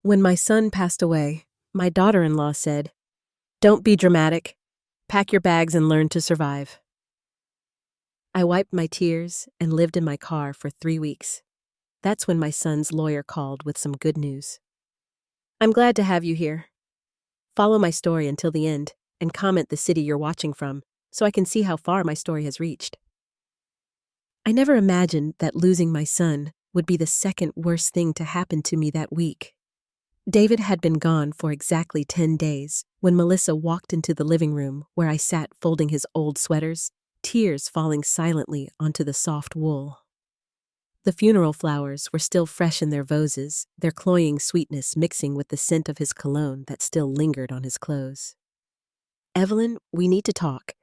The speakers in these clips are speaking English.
When my son passed away, my daughter-in-law said, "Don't be dramatic. Pack your bags and learn to survive." I wiped my tears and lived in my car for 3 weeks. That's when my son's lawyer called with some good news. "I'm glad to have you here. Follow my story until the end and comment the city you're watching from so I can see how far my story has reached." I never imagined that losing my son would be the second worst thing to happen to me that week. David had been gone for exactly 10 days when Melissa walked into the living room where I sat folding his old sweaters, tears falling silently onto the soft wool. The funeral flowers were still fresh in their vases, their cloying sweetness mixing with the scent of his cologne that still lingered on his clothes. "Evelyn, we need to talk,"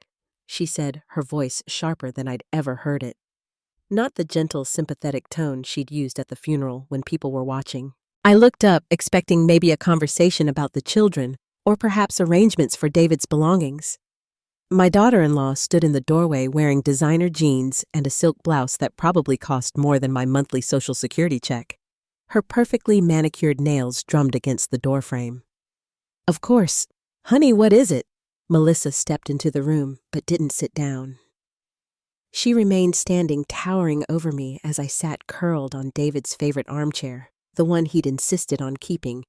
she said, her voice sharper than I'd ever heard it. Not the gentle, sympathetic tone she'd used at the funeral when people were watching. I looked up, expecting maybe a conversation about the children, or perhaps arrangements for David's belongings. My daughter-in-law stood in the doorway wearing designer jeans and a silk blouse that probably cost more than my monthly Social Security check. Her perfectly manicured nails drummed against the doorframe. "Of course. Honey, what is it?" Melissa stepped into the room, but didn't sit down. She remained standing towering over me as I sat curled on David's favorite armchair, the one he'd insisted on keeping,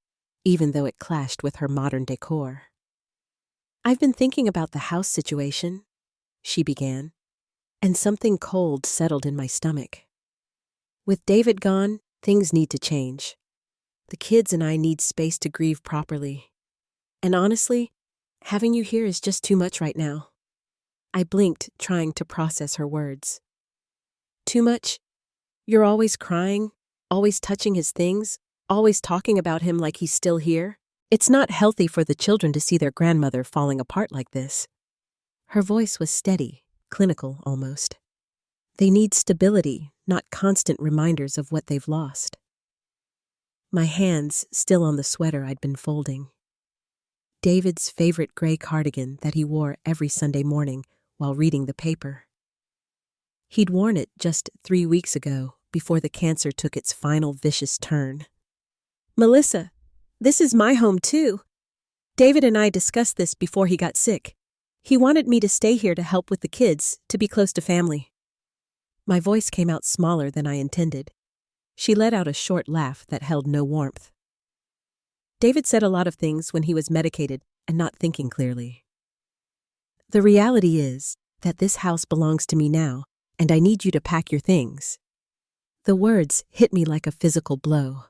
even though it clashed with her modern decor. "I've been thinking about the house situation," she began, and something cold settled in my stomach. With David gone, things need to change. The kids and I need space to grieve properly. And honestly, having you here is just too much right now. I blinked, trying to process her words. "Too much? You're always crying, always touching his things, always talking about him like he's still here? It's not healthy for the children to see their grandmother falling apart like this." Her voice was steady, clinical almost. "They need stability, not constant reminders of what they've lost." My hands still on the sweater I'd been folding. David's favorite gray cardigan that he wore every Sunday morning while reading the paper. He'd worn it just 3 weeks ago, before the cancer took its final vicious turn. "Melissa, this is my home too. David and I discussed this before he got sick. He wanted me to stay here to help with the kids, to be close to family." My voice came out smaller than I intended. She let out a short laugh that held no warmth. "David said a lot of things when he was medicated and not thinking clearly. The reality is that this house belongs to me now, and I need you to pack your things." The words hit me like a physical blow.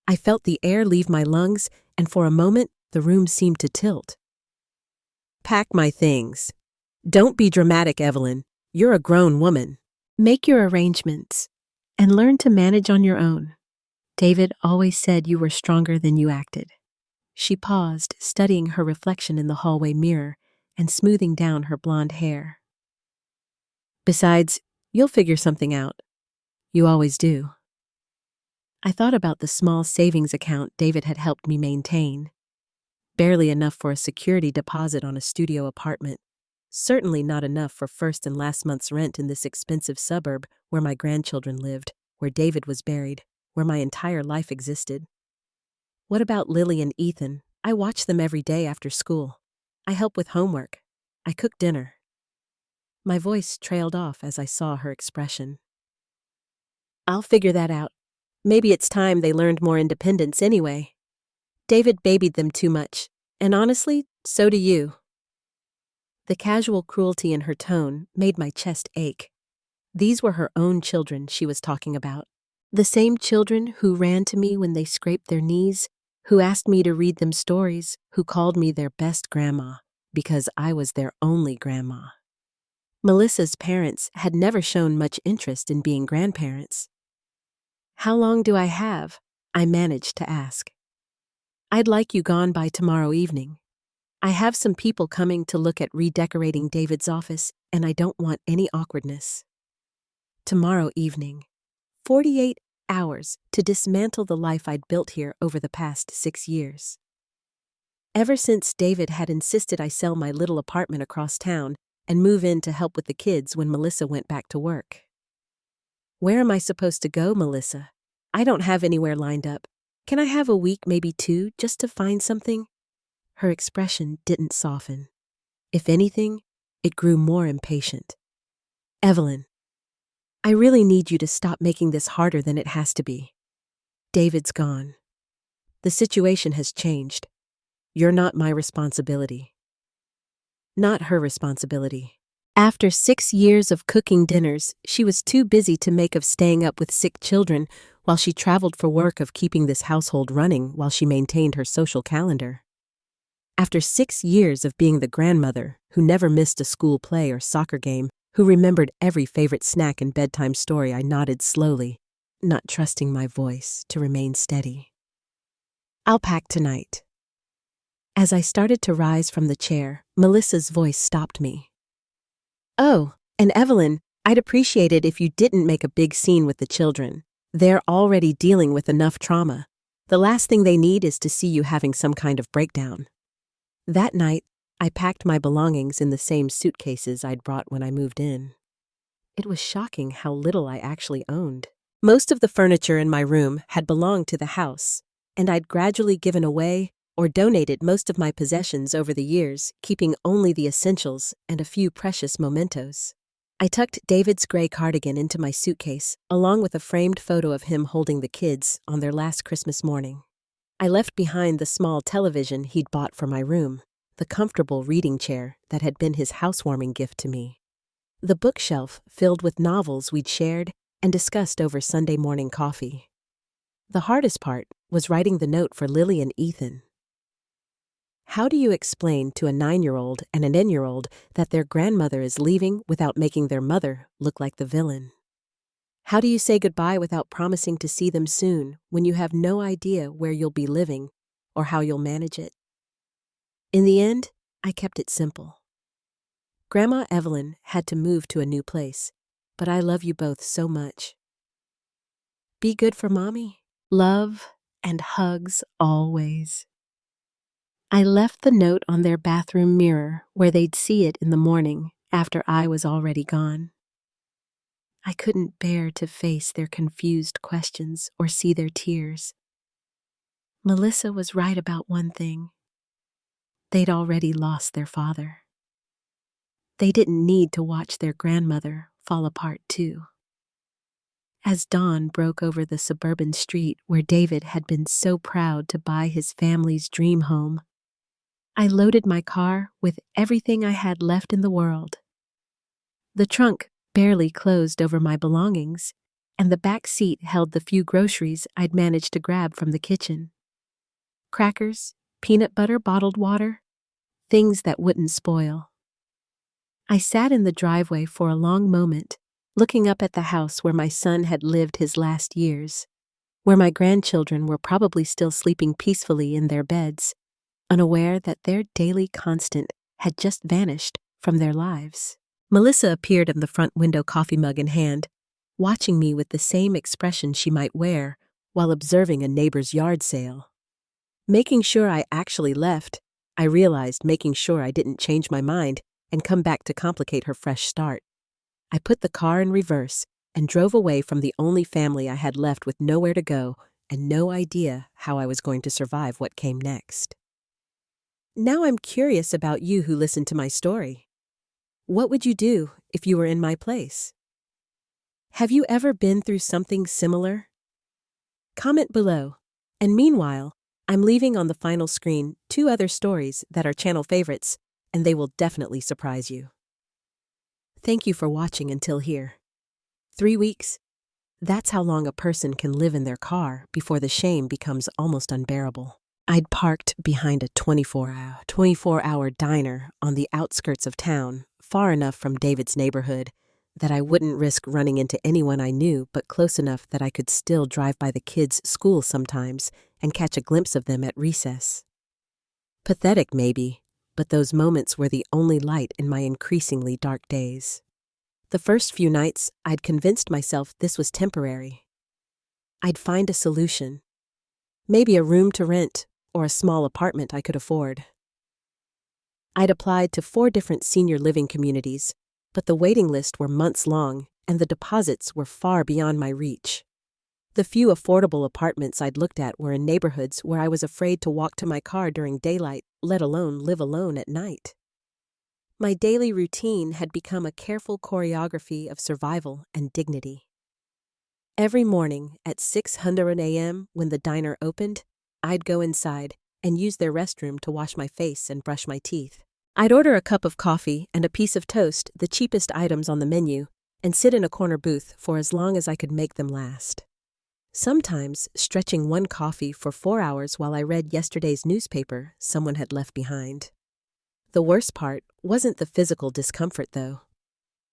I felt the air leave my lungs, and for a moment, the room seemed to tilt. "Pack my things. Don't be dramatic, Evelyn. You're a grown woman. Make your arrangements, and learn to manage on your own. David always said you were stronger than you acted." She paused, studying her reflection in the hallway mirror and smoothing down her blonde hair. "Besides, you'll figure something out. You always do." I thought about the small savings account David had helped me maintain. Barely enough for a security deposit on a studio apartment. Certainly not enough for first and last month's rent in this expensive suburb where my grandchildren lived, where David was buried, where my entire life existed. What about Lily and Ethan? I watch them every day after school. I help with homework. I cook dinner. My voice trailed off as I saw her expression. "I'll figure that out. Maybe it's time they learned more independence anyway. David babied them too much, and honestly, so do you." The casual cruelty in her tone made my chest ache. These were her own children she was talking about. The same children who ran to me when they scraped their knees, who asked me to read them stories, who called me their best grandma, because I was their only grandma. Melissa's parents had never shown much interest in being grandparents. "How long do I have?" I managed to ask. "I'd like you gone by tomorrow evening. I have some people coming to look at redecorating David's office, and I don't want any awkwardness." Tomorrow evening. 48 hours to dismantle the life I'd built here over the past 6 years. Ever since David had insisted I sell my little apartment across town and move in to help with the kids when Melissa went back to work. "Where am I supposed to go, Melissa? I don't have anywhere lined up. Can I have a week, maybe 2, just to find something? Her expression didn't soften. If anything, it grew more impatient. Evelyn, I really need you to stop making this harder than it has to be. David's gone. The situation has changed. You're not my responsibility. Not her responsibility. After 6 years of cooking dinners, she was too busy to make of staying up with sick children while she traveled for work of keeping this household running while she maintained her social calendar. After 6 years of being the grandmother who never missed a school play or soccer game, who remembered every favorite snack and bedtime story, I nodded slowly, not trusting my voice to remain steady. I'll pack tonight. As I started to rise from the chair, Melissa's voice stopped me. Oh, and Evelyn, I'd appreciate it if you didn't make a big scene with the children. They're already dealing with enough trauma. The last thing they need is to see you having some kind of breakdown. That night, I packed my belongings in the same suitcases I'd brought when I moved in. It was shocking how little I actually owned. Most of the furniture in my room had belonged to the house, and I'd gradually given away or donated most of my possessions over the years, keeping only the essentials and a few precious mementos. I tucked David's gray cardigan into my suitcase, along with a framed photo of him holding the kids on their last Christmas morning. I left behind the small television he'd bought for my room, the comfortable reading chair that had been his housewarming gift to me, the bookshelf filled with novels we'd shared and discussed over Sunday morning coffee. The hardest part was writing the note for Lily and Ethan. How do you explain to a 9-year-old and a 10-year-old that their grandmother is leaving without making their mother look like the villain? How do you say goodbye without promising to see them soon when you have no idea where you'll be living or how you'll manage it? In the end, I kept it simple. Grandma Evelyn had to move to a new place, but I love you both so much. Be good for Mommy. Love and hugs always. I left the note on their bathroom mirror where they'd see it in the morning after I was already gone. I couldn't bear to face their confused questions or see their tears. Melissa was right about one thing. They'd already lost their father. They didn't need to watch their grandmother fall apart too. As dawn broke over the suburban street where David had been so proud to buy his family's dream home, I loaded my car with everything I had left in the world. The trunk barely closed over my belongings, and the back seat held the few groceries I'd managed to grab from the kitchen. Crackers, peanut butter, bottled water, things that wouldn't spoil. I sat in the driveway for a long moment, looking up at the house where my son had lived his last years, where my grandchildren were probably still sleeping peacefully in their beds, unaware that their daily constant had just vanished from their lives. Melissa appeared in the front window, coffee mug in hand, watching me with the same expression she might wear while observing a neighbor's yard sale. Making sure I actually left, I realized making sure I didn't change my mind and come back to complicate her fresh start. I put the car in reverse and drove away from the only family I had left with nowhere to go and no idea how I was going to survive what came next. Now I'm curious about you who listened to my story. What would you do if you were in my place? Have you ever been through something similar? Comment below. And meanwhile, I'm leaving on the final screen 2 other stories that are channel favorites, and they will definitely surprise you. Thank you for watching until here. 3 weeks? That's how long a person can live in their car before the shame becomes almost unbearable. I'd parked behind a 24-hour diner on the outskirts of town, far enough from David's neighborhood that I wouldn't risk running into anyone I knew, but close enough that I could still drive by the kids' school sometimes and catch a glimpse of them at recess. Pathetic, maybe, but those moments were the only light in my increasingly dark days. The first few nights, I'd convinced myself this was temporary. I'd find a solution. Maybe a room to rent or a small apartment I could afford. I'd applied to 4 different senior living communities, but the waiting list were months long and the deposits were far beyond my reach. The few affordable apartments I'd looked at were in neighborhoods where I was afraid to walk to my car during daylight, let alone live alone at night. My daily routine had become a careful choreography of survival and dignity. Every morning at 600 a.m. when the diner opened, I'd go inside and use their restroom to wash my face and brush my teeth. I'd order a cup of coffee and a piece of toast, the cheapest items on the menu, and sit in a corner booth for as long as I could make them last. Sometimes stretching one coffee for 4 hours while I read yesterday's newspaper someone had left behind. The worst part wasn't the physical discomfort, though.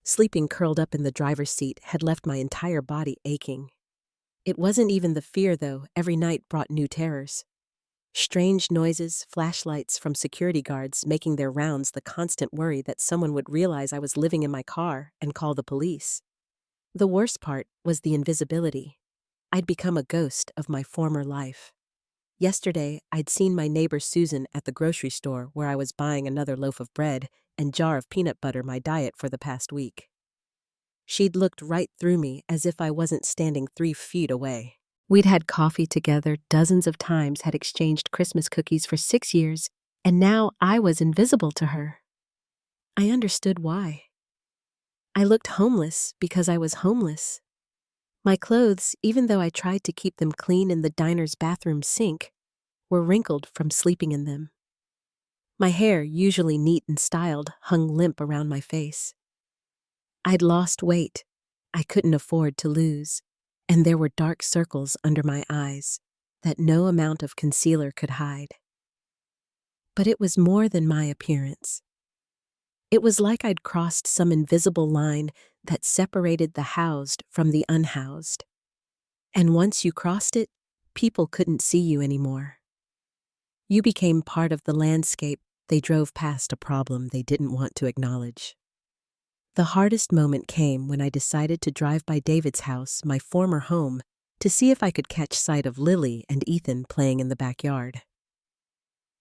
Sleeping curled up in the driver's seat had left my entire body aching. It wasn't even the fear, though. Every night brought new terrors. Strange noises, flashlights from security guards making their rounds, the constant worry that someone would realize I was living in my car and call the police. The worst part was the invisibility. I'd become a ghost of my former life. Yesterday, I'd seen my neighbor Susan at the grocery store where I was buying another loaf of bread and jar of peanut butter, my diet for the past week. She'd looked right through me as if I wasn't standing 3 feet away. We'd had coffee together dozens of times, had exchanged Christmas cookies for 6 years, and now I was invisible to her. I understood why. I looked homeless because I was homeless. My clothes, even though I tried to keep them clean in the diner's bathroom sink, were wrinkled from sleeping in them. My hair, usually neat and styled, hung limp around my face. I'd lost weight I couldn't afford to lose, and there were dark circles under my eyes that no amount of concealer could hide. But it was more than my appearance. It was like I'd crossed some invisible line that separated the housed from the unhoused. And once you crossed it, people couldn't see you anymore. You became part of the landscape. They drove past a problem they didn't want to acknowledge. The hardest moment came when I decided to drive by David's house, my former home, to see if I could catch sight of Lily and Ethan playing in the backyard.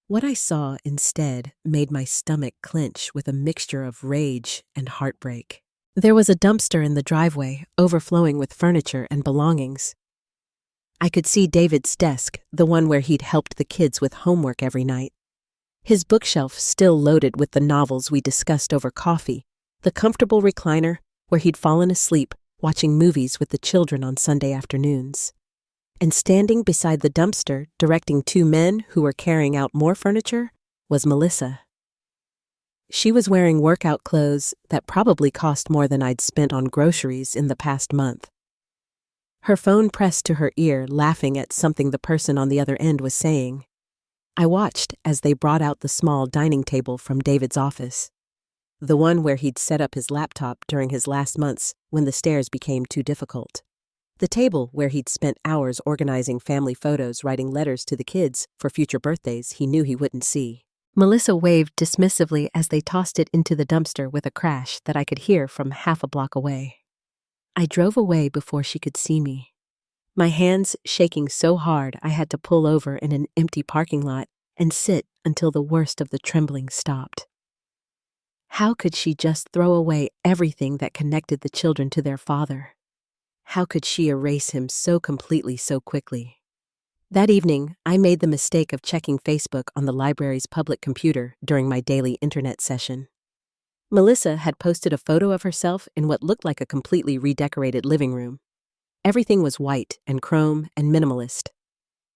What I saw instead made my stomach clench with a mixture of rage and heartbreak. There was a dumpster in the driveway, overflowing with furniture and belongings. I could see David's desk, the one where he'd helped the kids with homework every night. His bookshelf still loaded with the novels we discussed over coffee, the comfortable recliner where he'd fallen asleep watching movies with the children on Sunday afternoons. And standing beside the dumpster, directing 2 men who were carrying out more furniture, was Melissa. She was wearing workout clothes that probably cost more than I'd spent on groceries in the past month. Her phone pressed to her ear, laughing at something the person on the other end was saying. I watched as they brought out the small dining table from David's office, the one where he'd set up his laptop during his last months when the stairs became too difficult. The table where he'd spent hours organizing family photos, writing letters to the kids for future birthdays he knew he wouldn't see. Melissa waved dismissively as they tossed it into the dumpster with a crash that I could hear from half a block away. I drove away before she could see me, my hands shaking so hard I had to pull over in an empty parking lot and sit until the worst of the trembling stopped. How could she just throw away everything that connected the children to their father? How could she erase him so completely so quickly? That evening, I made the mistake of checking Facebook on the library's public computer during my daily internet session. Melissa had posted a photo of herself in what looked like a completely redecorated living room. Everything was white and chrome and minimalist.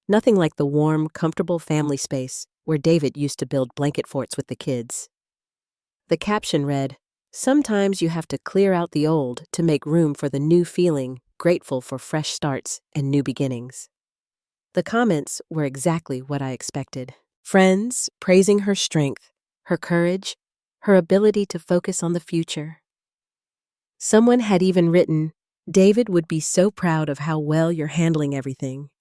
Nothing like the warm, comfortable family space where David used to build blanket forts with the kids. The caption read, "Sometimes you have to clear out the old to make room for the new, feeling grateful for fresh starts and new beginnings." The comments were exactly what I expected. Friends praising her strength, her courage, her ability to focus on the future. Someone had even written, "David would be so proud of how well you're handling everything."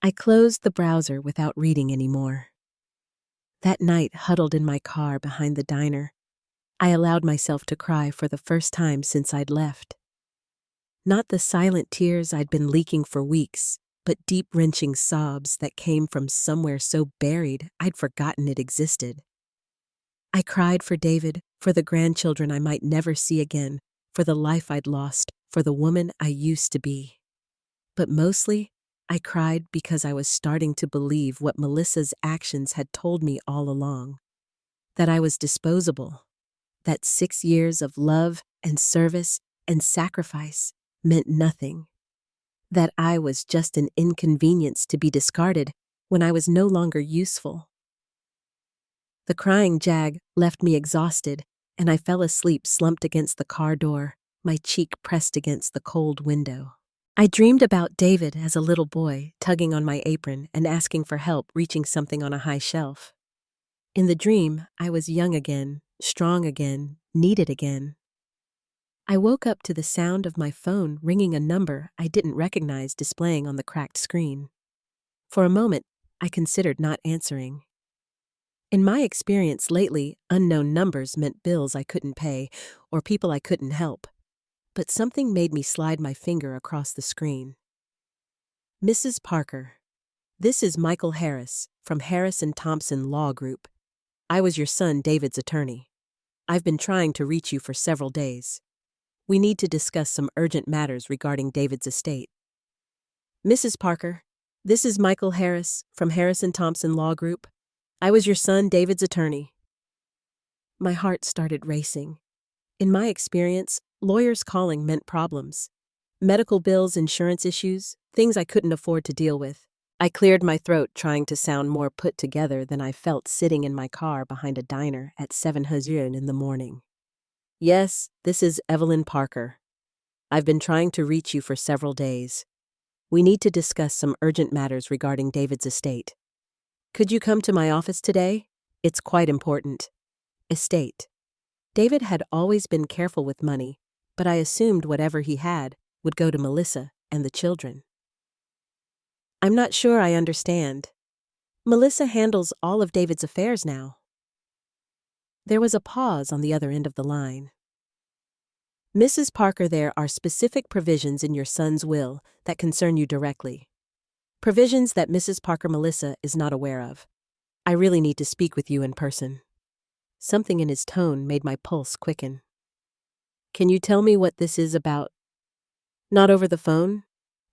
I closed the browser without reading anymore. That night, huddled in my car behind the diner, I allowed myself to cry for the first time since I'd left. Not the silent tears I'd been leaking for weeks, but deep, wrenching sobs that came from somewhere so buried I'd forgotten it existed. I cried for David, for the grandchildren I might never see again, for the life I'd lost, for the woman I used to be. But mostly, I cried because I was starting to believe what Melissa's actions had told me all along, that I was disposable, that 6 years of love and service and sacrifice meant nothing, that I was just an inconvenience to be discarded when I was no longer useful. The crying jag left me exhausted, and I fell asleep slumped against the car door, my cheek pressed against the cold window. I dreamed about David as a little boy, tugging on my apron and asking for help reaching something on a high shelf. In the dream, I was young again, strong again, needed again. I woke up to the sound of my phone ringing a number I didn't recognize displaying on the cracked screen. For a moment, I considered not answering. In my experience lately, unknown numbers meant bills I couldn't pay or people I couldn't help. But something made me slide my finger across the screen. Mrs. Parker, this is Michael Harris from Harris & Thompson Law Group. I was your son David's attorney. I've been trying to reach you for several days. We need to discuss some urgent matters regarding David's estate. Mrs. Parker, this is Michael Harris from Harris & Thompson Law Group. I was your son David's attorney. My heart started racing. In my experience, lawyers calling meant problems. Medical bills, insurance issues, things I couldn't afford to deal with. I cleared my throat trying to sound more put together than I felt sitting in my car behind a diner at 7:00 in the morning. Yes, this is Evelyn Parker. I've been trying to reach you for several days. We need to discuss some urgent matters regarding David's estate. Could you come to my office today? It's quite important. Estate. David had always been careful with money, but I assumed whatever he had would go to Melissa and the children. I'm not sure I understand. Melissa handles all of David's affairs now. There was a pause on the other end of the line. Mrs. Parker, there are specific provisions in your son's will that concern you directly. Provisions that Mrs. Parker Melissa is not aware of. I really need to speak with you in person. Something in his tone made my pulse quicken. Can you tell me what this is about? Not over the phone?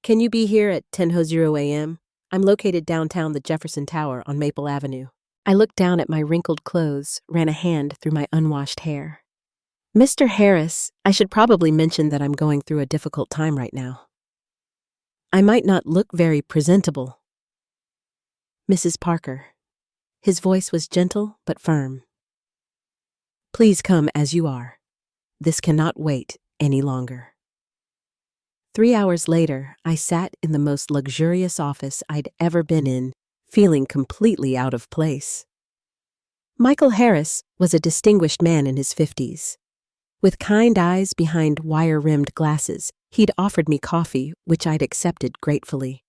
Can you be here at 10:00 a.m.? I'm located downtown the Jefferson Tower on Maple Avenue. I looked down at my wrinkled clothes, ran a hand through my unwashed hair. Mr. Harris, I should probably mention that I'm going through a difficult time right now. I might not look very presentable. Mrs. Parker. His voice was gentle but firm. Please come as you are. This cannot wait any longer. 3 hours later, I sat in the most luxurious office I'd ever been in, feeling completely out of place. Michael Harris was a distinguished man in his 50s. With kind eyes behind wire-rimmed glasses, he'd offered me coffee, which I'd accepted gratefully.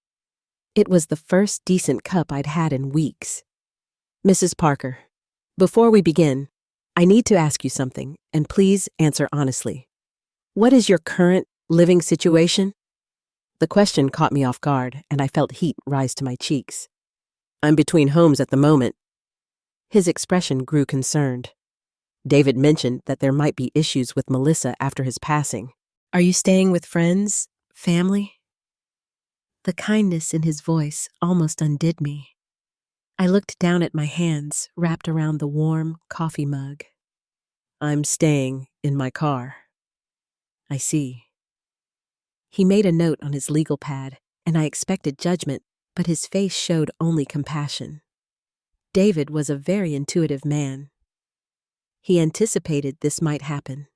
It was the first decent cup I'd had in weeks. Mrs. Parker, before we begin, I need to ask you something, and please answer honestly. What is your current living situation? The question caught me off guard, and I felt heat rise to my cheeks. I'm between homes at the moment. His expression grew concerned. David mentioned that there might be issues with Melissa after his passing. Are you staying with friends? Family? The kindness in his voice almost undid me. I looked down at my hands wrapped around the warm coffee mug. I'm staying in my car. I see. He made a note on his legal pad, and I expected judgment, but his face showed only compassion. David was a very intuitive man. He anticipated this might happen.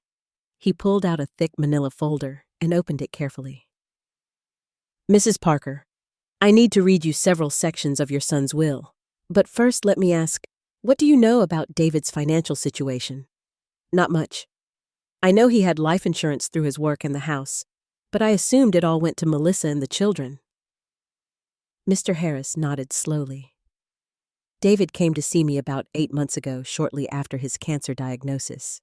He pulled out a thick manila folder and opened it carefully. Mrs. Parker, I need to read you several sections of your son's will. But first, let me ask, what do you know about David's financial situation? Not much. I know he had life insurance through his work in the house, but I assumed it all went to Melissa and the children. Mr. Harris nodded slowly. David came to see me about 8 months ago, shortly after his cancer diagnosis.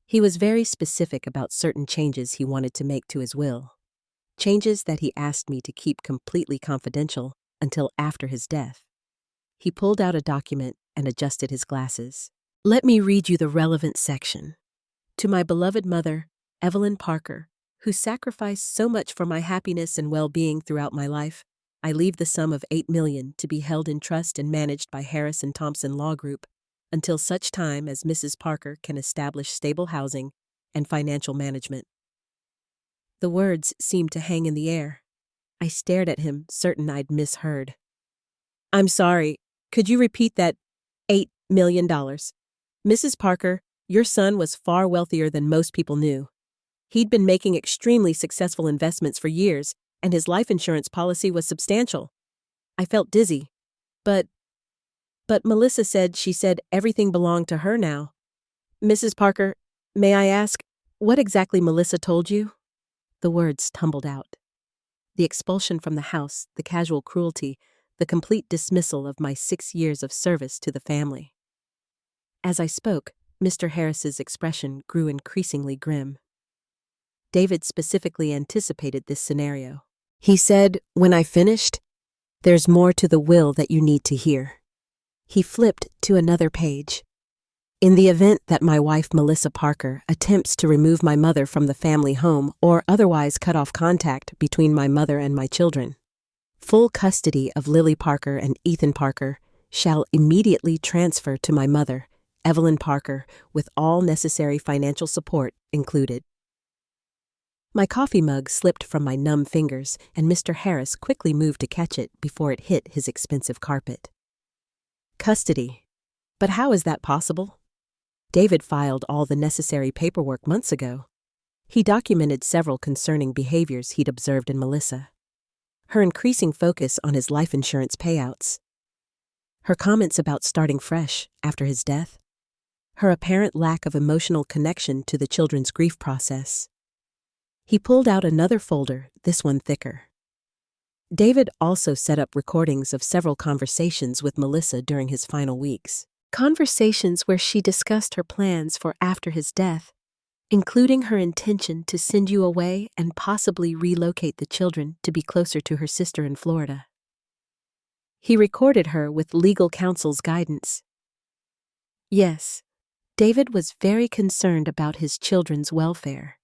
He was very specific about certain changes he wanted to make to his will, changes that he asked me to keep completely confidential until after his death. He pulled out a document and adjusted his glasses. Let me read you the relevant section. To my beloved mother, Evelyn Parker, who sacrificed so much for my happiness and well-being throughout my life, I leave the sum of $8 million to be held in trust and managed by Harris and Thompson Law Group until such time as Mrs. Parker can establish stable housing and financial management." The words seemed to hang in the air. I stared at him, certain I'd misheard. "I'm sorry, could you repeat that $8 million? Mrs. Parker, your son was far wealthier than most people knew. He'd been making extremely successful investments for years, and his life insurance policy was substantial." I felt dizzy. But Melissa said everything belonged to her now. "Mrs. Parker, may I ask, what exactly Melissa told you?" The words tumbled out. The expulsion from the house, the casual cruelty, the complete dismissal of my 6 years of service to the family. As I spoke, Mr. Harris's expression grew increasingly grim. David specifically anticipated this scenario. He said, when I finished, "There's more to the will that you need to hear." He flipped to another page. "In the event that my wife, Melissa Parker, attempts to remove my mother from the family home or otherwise cut off contact between my mother and my children, full custody of Lily Parker and Ethan Parker shall immediately transfer to my mother, Evelyn Parker, with all necessary financial support included." My coffee mug slipped from my numb fingers, and Mr. Harris quickly moved to catch it before it hit his expensive carpet. Custody. But how is that possible? David filed all the necessary paperwork months ago. He documented several concerning behaviors he'd observed in Melissa. Her increasing focus on his life insurance payouts. Her comments about starting fresh after his death. Her apparent lack of emotional connection to the children's grief process. He pulled out another folder, this one thicker. David also set up recordings of several conversations with Melissa during his final weeks. Conversations where she discussed her plans for after his death, including her intention to send you away and possibly relocate the children to be closer to her sister in Florida. He recorded her with legal counsel's guidance. Yes, David was very concerned about his children's welfare.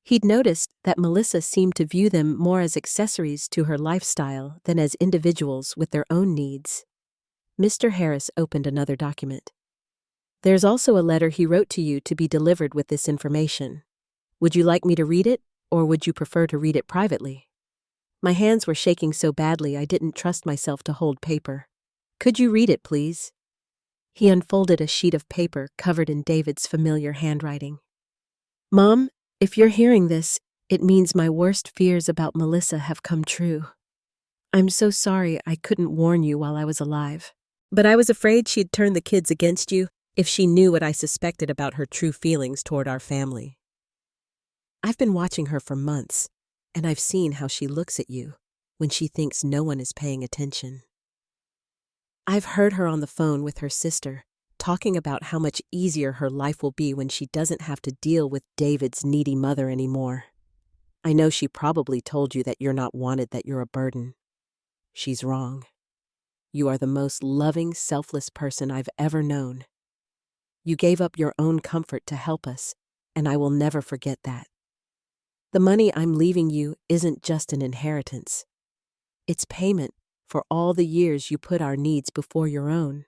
He'd noticed that Melissa seemed to view them more as accessories to her lifestyle than as individuals with their own needs. Mr. Harris opened another document. "There's also a letter he wrote to you to be delivered with this information. Would you like me to read it, or would you prefer to read it privately?" My hands were shaking so badly I didn't trust myself to hold paper. "Could you read it, please?" He unfolded a sheet of paper covered in David's familiar handwriting. "Mom, if you're hearing this, it means my worst fears about Melissa have come true. I'm so sorry I couldn't warn you while I was alive. But I was afraid she'd turn the kids against you if she knew what I suspected about her true feelings toward our family. I've been watching her for months, and I've seen how she looks at you when she thinks no one is paying attention. I've heard her on the phone with her sister, talking about how much easier her life will be when she doesn't have to deal with David's needy mother anymore. I know she probably told you that you're not wanted, that you're a burden. She's wrong. You are the most loving, selfless person I've ever known. You gave up your own comfort to help us, and I will never forget that. The money I'm leaving you isn't just an inheritance. It's payment for all the years you put our needs before your own.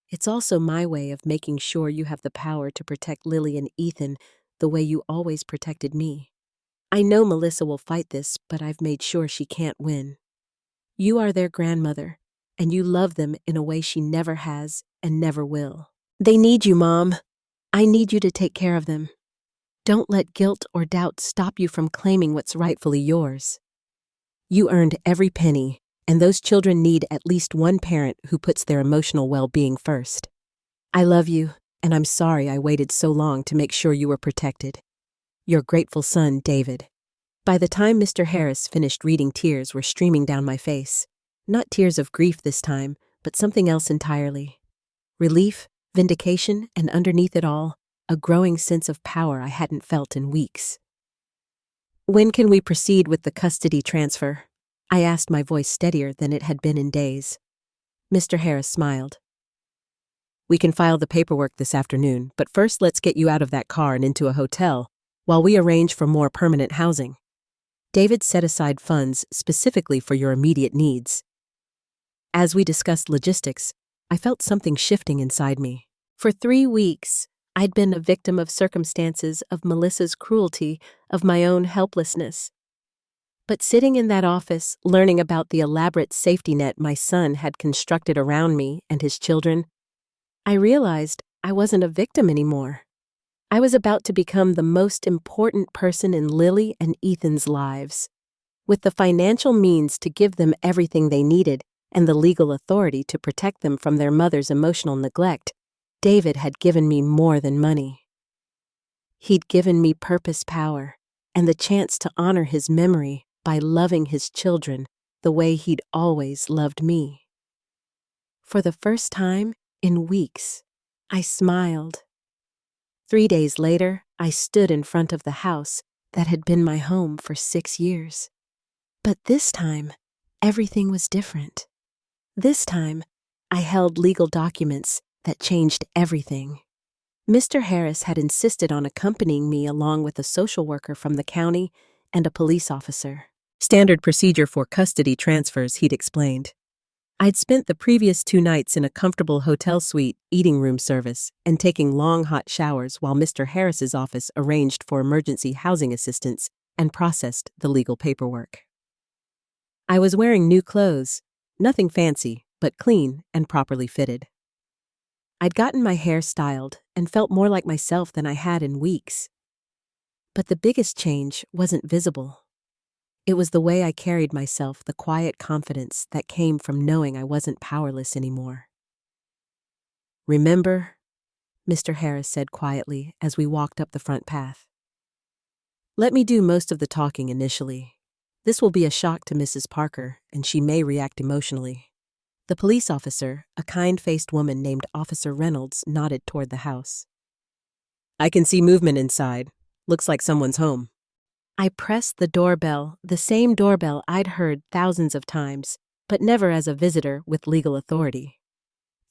It's also my way of making sure you have the power to protect Lily and Ethan the way you always protected me. I know Melissa will fight this, but I've made sure she can't win. You are their grandmother, and you love them in a way she never has and never will. They need you, Mom. I need you to take care of them. Don't let guilt or doubt stop you from claiming what's rightfully yours. You earned every penny, and those children need at least one parent who puts their emotional well-being first. I love you, and I'm sorry I waited so long to make sure you were protected. Your grateful son, David." By the time Mr. Harris finished reading, tears were streaming down my face. Not tears of grief this time, but something else entirely. Relief, vindication, and underneath it all, a growing sense of power I hadn't felt in weeks. "When can we proceed with the custody transfer?" I asked, my voice steadier than it had been in days. Mr. Harris smiled. "We can file the paperwork this afternoon, but first let's get you out of that car and into a hotel while we arrange for more permanent housing. David set aside funds specifically for your immediate needs. As we discussed logistics, I felt something shifting inside me. For 3 weeks, I'd been a victim of circumstances, of Melissa's cruelty, of my own helplessness. But sitting in that office, learning about the elaborate safety net my son had constructed around me and his children, I realized I wasn't a victim anymore. I was about to become the most important person in Lily and Ethan's lives. With the financial means to give them everything they needed and the legal authority to protect them from their mother's emotional neglect, David had given me more than money. He'd given me purpose, power, and the chance to honor his memory by loving his children the way he'd always loved me. For the first time in weeks, I smiled. 3 days later, I stood in front of the house that had been my home for 6 years. But this time, everything was different. This time, I held legal documents that changed everything. Mr. Harris had insisted on accompanying me along with a social worker from the county and a police officer. Standard procedure for custody transfers, he'd explained. I'd spent the previous 2 nights in a comfortable hotel suite, eating room service, and taking long hot showers while Mr. Harris's office arranged for emergency housing assistance and processed the legal paperwork. I was wearing new clothes, nothing fancy, but clean and properly fitted. I'd gotten my hair styled and felt more like myself than I had in weeks. But the biggest change wasn't visible. It was the way I carried myself, the quiet confidence that came from knowing I wasn't powerless anymore. "Remember," Mr. Harris said quietly as we walked up the front path. "Let me do most of the talking initially. This will be a shock to Mrs. Parker, and she may react emotionally." The police officer, a kind-faced woman named Officer Reynolds, nodded toward the house. "I can see movement inside. Looks like someone's home." I pressed the doorbell, the same doorbell I'd heard thousands of times, but never as a visitor with legal authority.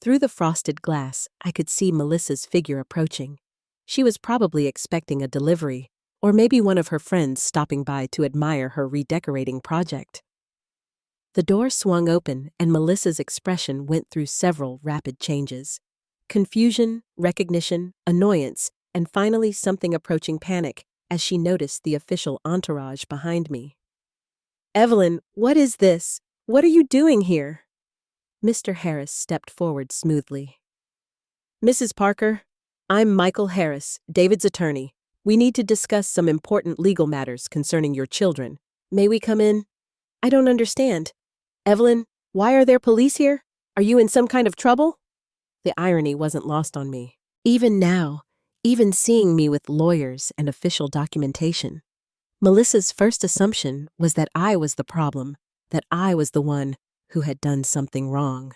Through the frosted glass, I could see Melissa's figure approaching. She was probably expecting a delivery, or maybe one of her friends stopping by to admire her redecorating project. The door swung open, and Melissa's expression went through several rapid changes. Confusion, recognition, annoyance, and finally something approaching panic as she noticed the official entourage behind me. "Evelyn, what is this? What are you doing here?" Mr. Harris stepped forward smoothly. "Mrs. Parker, I'm Michael Harris, David's attorney. We need to discuss some important legal matters concerning your children. May we come in?" "I don't understand. Evelyn, why are there police here? Are you in some kind of trouble?" The irony wasn't lost on me. Even now, even seeing me with lawyers and official documentation, Melissa's first assumption was that I was the problem, that I was the one who had done something wrong.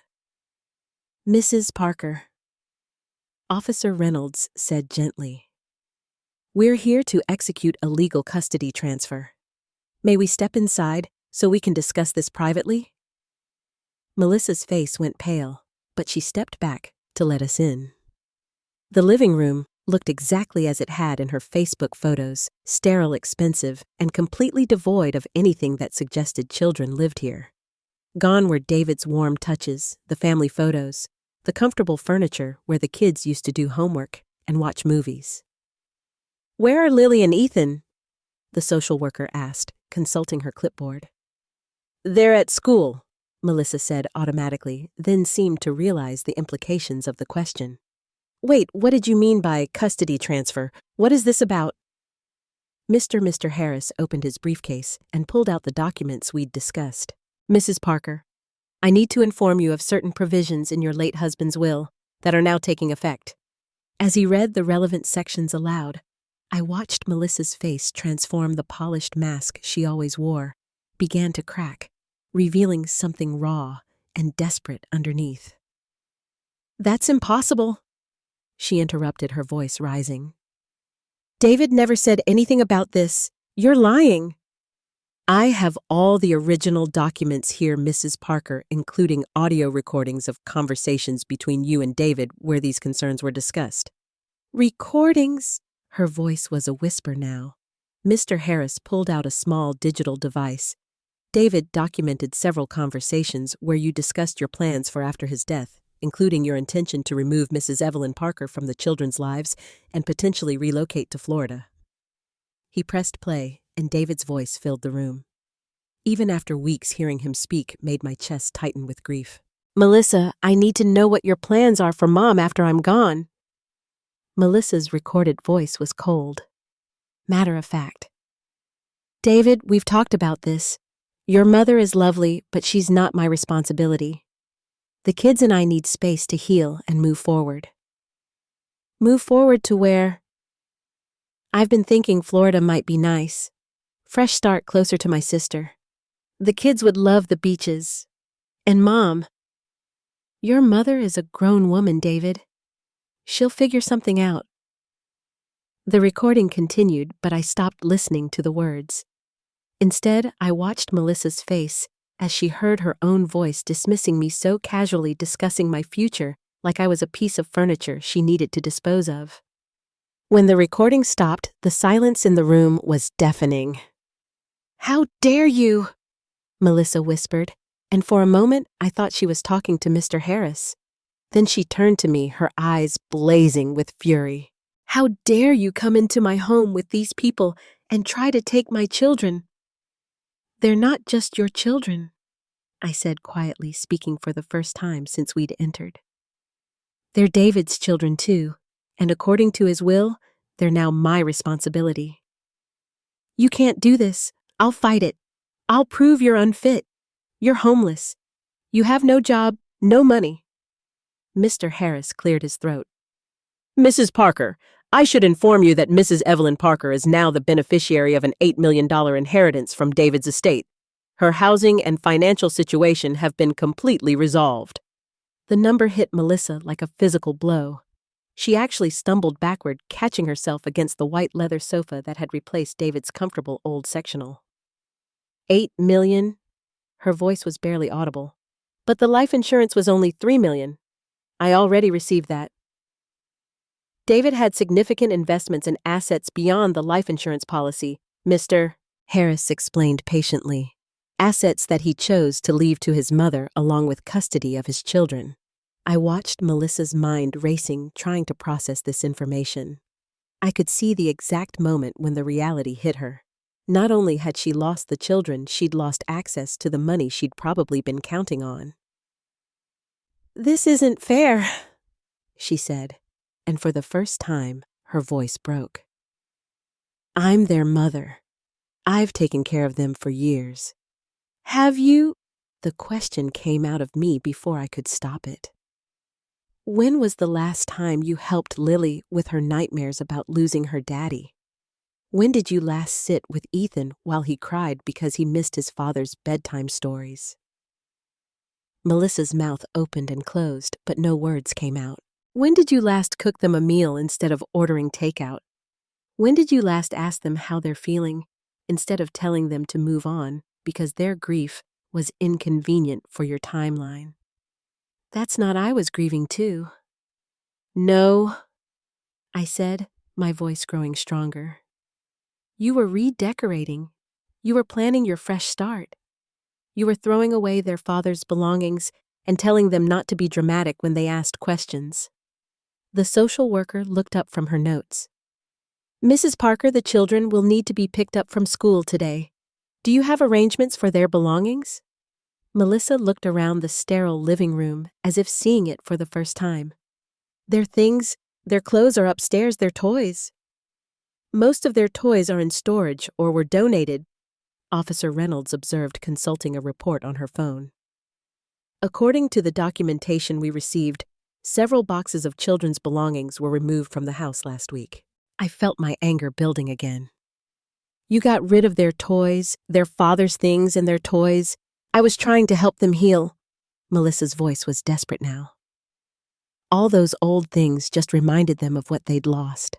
"Mrs. Parker," Officer Reynolds said gently, "we're here to execute a legal custody transfer. May we step inside so we can discuss this privately?" Melissa's face went pale, but she stepped back to let us in. The living room looked exactly as it had in her Facebook photos, sterile, expensive, and completely devoid of anything that suggested children lived here. Gone were David's warm touches, the family photos, the comfortable furniture where the kids used to do homework and watch movies. "Where are Lily and Ethan?" the social worker asked, consulting her clipboard. "They're at school," Melissa said automatically, then seemed to realize the implications of the question. "Wait, what did you mean by custody transfer? What is this about?" Mr. Harris opened his briefcase and pulled out the documents we'd discussed. "Mrs. Parker, I need to inform you of certain provisions in your late husband's will that are now taking effect." As he read the relevant sections aloud, I watched Melissa's face transform. The polished mask she always wore began to crack, revealing something raw and desperate underneath. "That's impossible," she interrupted, her voice rising. "David never said anything about this. You're lying." "I have all the original documents here, Mrs. Parker, including audio recordings of conversations between you and David where these concerns were discussed." "Recordings?" Her voice was a whisper now. Mr. Harris pulled out a small digital device. David documented several conversations where you discussed your plans for after his death, including your intention to remove Mrs. Evelyn Parker from the children's lives and potentially relocate to Florida. He pressed play, and David's voice filled the room. Even after weeks, hearing him speak made my chest tighten with grief. "Melissa, I need to know what your plans are for Mom after I'm gone." Melissa's recorded voice was cold. Matter of fact. "David, we've talked about this. Your mother is lovely, but she's not my responsibility. The kids and I need space to heal and move forward." "Move forward to where?" "I've been thinking Florida might be nice. Fresh start closer to my sister. The kids would love the beaches. And Mom." "Your mother is a grown woman, David. She'll figure something out." The recording continued, but I stopped listening to the words. Instead, I watched Melissa's face as she heard her own voice dismissing me so casually, discussing my future like I was a piece of furniture she needed to dispose of. When the recording stopped, the silence in the room was deafening. "How dare you?" Melissa whispered, and for a moment I thought she was talking to Mr. Harris. Then she turned to me, her eyes blazing with fury. "How dare you come into my home with these people and try to take my children?" "They're not just your children," I said quietly, speaking for the first time since we'd entered. "They're David's children too, and according to his will, they're now my responsibility." "You can't do this. I'll fight it. I'll prove you're unfit. You're homeless. You have no job, no money." Mr. Harris cleared his throat. "Mrs. Parker, I should inform you that Mrs. Evelyn Parker is now the beneficiary of an $8 million inheritance from David's estate. Her housing and financial situation have been completely resolved." The number hit Melissa like a physical blow. She actually stumbled backward, catching herself against the white leather sofa that had replaced David's comfortable old sectional. $8 million? Her voice was barely audible. "But the life insurance was only $3 million. I already received that." David had significant investments and assets beyond the life insurance policy, Mr. Harris explained patiently. Assets that he chose to leave to his mother along with custody of his children. I watched Melissa's mind racing, trying to process this information. I could see the exact moment when the reality hit her. Not only had she lost the children, she'd lost access to the money she'd probably been counting on. "This isn't fair," she said, and for the first time, her voice broke. "I'm their mother. I've taken care of them for years." "Have you?" The question came out of me before I could stop it. "When was the last time you helped Lily with her nightmares about losing her daddy? When did you last sit with Ethan while he cried because he missed his father's bedtime stories?" Melissa's mouth opened and closed, but no words came out. "When did you last cook them a meal instead of ordering takeout? When did you last ask them how they're feeling instead of telling them to move on because their grief was inconvenient for your timeline?" "That's not I was grieving too." "No," I said, my voice growing stronger. "You were redecorating. You were planning your fresh start. You were throwing away their father's belongings and telling them not to be dramatic when they asked questions." The social worker looked up from her notes. "Mrs. Parker, the children will need to be picked up from school today. Do you have arrangements for their belongings?" Melissa looked around the sterile living room as if seeing it for the first time. "Their things, their clothes are upstairs, their toys." "Most of their toys are in storage or were donated," Officer Reynolds observed, consulting a report on her phone. "According to the documentation we received, several boxes of children's belongings were removed from the house last week." I felt my anger building again. "You got rid of their toys, their father's things and their toys. I was trying to help them heal." Melissa's voice was desperate now. "All those old things just reminded them of what they'd lost."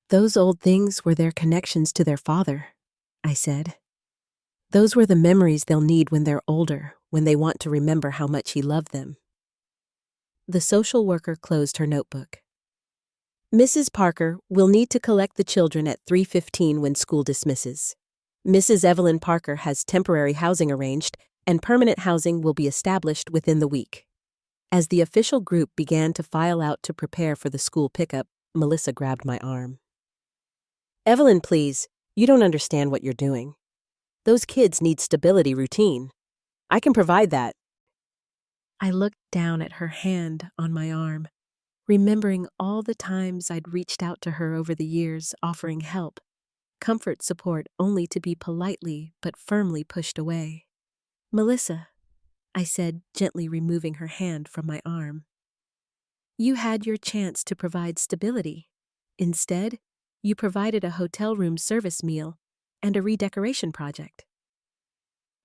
"Those old things were their connections to their father," I said. "Those were the memories they'll need when they're older, when they want to remember how much he loved them." The social worker closed her notebook. Mrs. Parker will need to collect the children at 3:15 when school dismisses. Mrs. Evelyn Parker has temporary housing arranged, and permanent housing will be established within the week. As the official group began to file out to prepare for the school pickup, Melissa grabbed my arm. Evelyn, please, you don't understand what you're doing. Those kids need stability routine. I can provide that. I looked down at her hand on my arm, remembering all the times I'd reached out to her over the years offering help, comfort, support, only to be politely but firmly pushed away. Melissa, I said, gently removing her hand from my arm. You had your chance to provide stability. Instead, you provided a hotel room service meal and a redecoration project.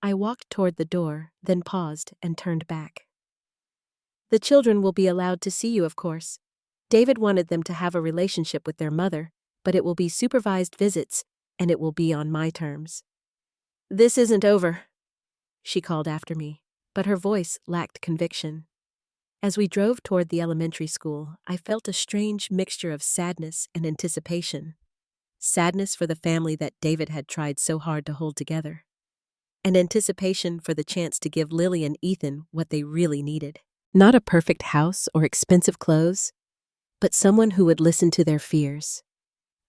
I walked toward the door, then paused and turned back. The children will be allowed to see you, of course. David wanted them to have a relationship with their mother, but it will be supervised visits, and it will be on my terms. This isn't over, she called after me, but her voice lacked conviction. As we drove toward the elementary school, I felt a strange mixture of sadness and anticipation. Sadness for the family that David had tried so hard to hold together, and anticipation for the chance to give Lily and Ethan what they really needed. Not a perfect house or expensive clothes, but someone who would listen to their fears,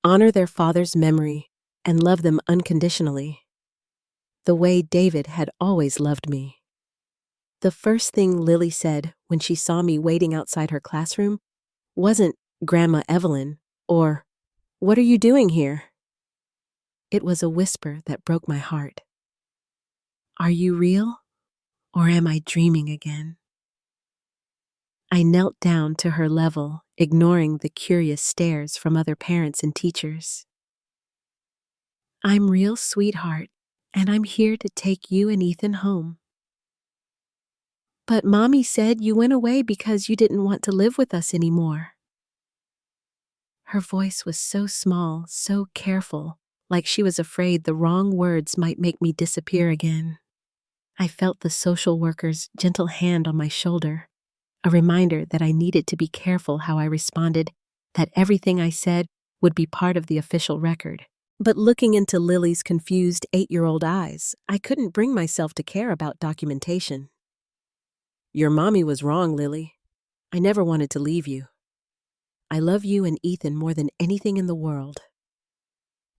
honor their father's memory, and love them unconditionally, the way David had always loved me. The first thing Lily said when she saw me waiting outside her classroom wasn't "Grandma Evelyn" or "What are you doing here?" It was a whisper that broke my heart. Are you real, or am I dreaming again? I knelt down to her level, ignoring the curious stares from other parents and teachers. I'm real, sweetheart, and I'm here to take you and Ethan home. But Mommy said you went away because you didn't want to live with us anymore. Her voice was so small, so careful, like she was afraid the wrong words might make me disappear again. I felt the social worker's gentle hand on my shoulder, a reminder that I needed to be careful how I responded, that everything I said would be part of the official record. But looking into Lily's confused 8-year-old eyes, I couldn't bring myself to care about documentation. Your mommy was wrong, Lily. I never wanted to leave you. I love you and Ethan more than anything in the world.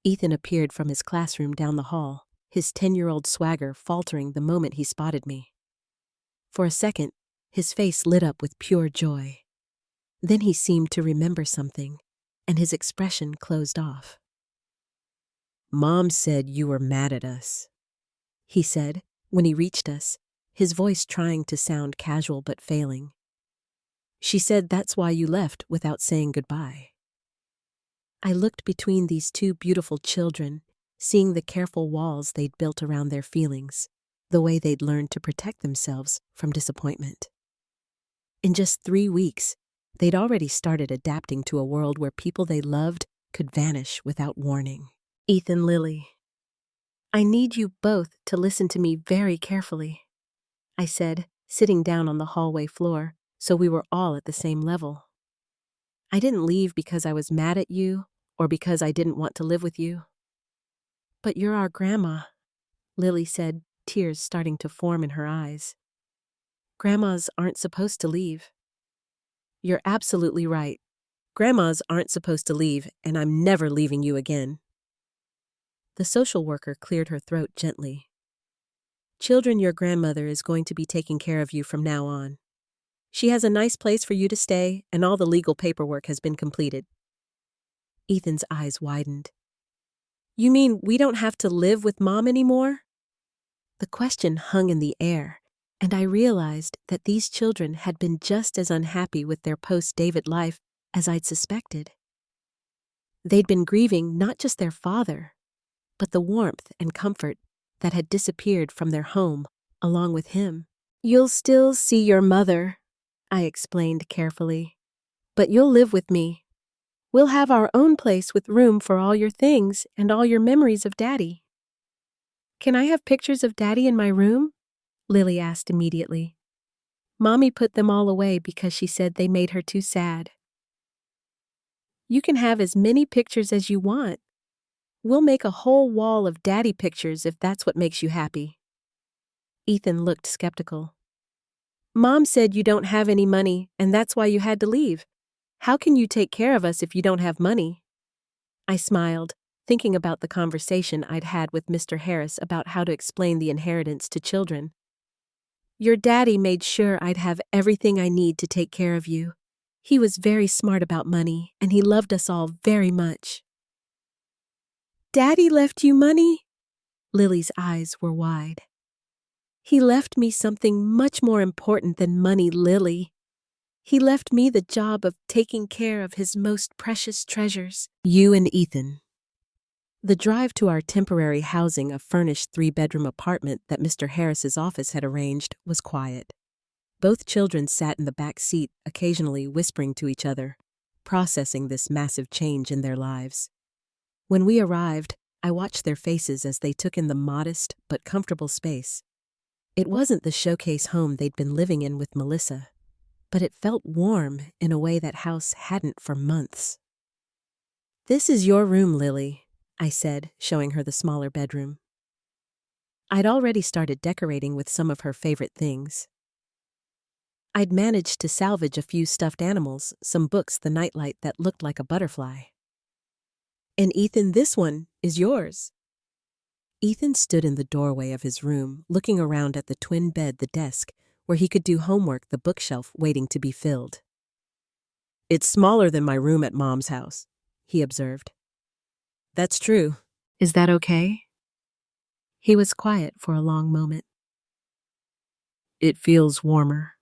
Ethan appeared from his classroom down the hall, his 10-year-old swagger faltering the moment he spotted me. For a second, his face lit up with pure joy. Then he seemed to remember something, and his expression closed off. Mom said you were mad at us, he said when he reached us, his voice trying to sound casual but failing. She said that's why you left without saying goodbye. I looked between these two beautiful children, seeing the careful walls they'd built around their feelings, the way they'd learned to protect themselves from disappointment. In just 3 weeks, they'd already started adapting to a world where people they loved could vanish without warning. Ethan, Lily, I need you both to listen to me very carefully, I said, sitting down on the hallway floor so we were all at the same level. I didn't leave because I was mad at you or because I didn't want to live with you. But you're our grandma, Lily said, tears starting to form in her eyes. Grandmas aren't supposed to leave. You're absolutely right. Grandmas aren't supposed to leave, and I'm never leaving you again. The social worker cleared her throat gently. Children, your grandmother is going to be taking care of you from now on. She has a nice place for you to stay, and all the legal paperwork has been completed. Ethan's eyes widened. You mean we don't have to live with Mom anymore? The question hung in the air, and I realized that these children had been just as unhappy with their post-David life as I'd suspected. They'd been grieving not just their father, but the warmth and comfort that had disappeared from their home along with him. You'll still see your mother, I explained carefully, but you'll live with me. We'll have our own place with room for all your things and all your memories of Daddy. Can I have pictures of Daddy in my room? Lily asked immediately. Mommy put them all away because she said they made her too sad. You can have as many pictures as you want. We'll make a whole wall of daddy pictures if that's what makes you happy. Ethan looked skeptical. Mom said you don't have any money, and that's why you had to leave. How can you take care of us if you don't have money? I smiled, thinking about the conversation I'd had with Mr. Harris about how to explain the inheritance to children. Your daddy made sure I'd have everything I need to take care of you. He was very smart about money, and he loved us all very much. Daddy left you money? Lily's eyes were wide. He left me something much more important than money, Lily. He left me the job of taking care of his most precious treasures, you and Ethan. The drive to our temporary housing, a furnished 3-bedroom apartment that Mr. Harris's office had arranged, was quiet. Both children sat in the back seat, occasionally whispering to each other, processing this massive change in their lives. When we arrived, I watched their faces as they took in the modest but comfortable space. It wasn't the showcase home they'd been living in with Melissa, but it felt warm in a way that house hadn't for months. This is your room, Lily, I said, showing her the smaller bedroom. I'd already started decorating with some of her favorite things. I'd managed to salvage a few stuffed animals, some books, the nightlight that looked like a butterfly. And Ethan, this one is yours. Ethan stood in the doorway of his room, looking around at the twin bed, the desk, where he could do homework, the bookshelf waiting to be filled. It's smaller than my room at Mom's house, he observed. That's true. Is that okay? He was quiet for a long moment. It feels warmer,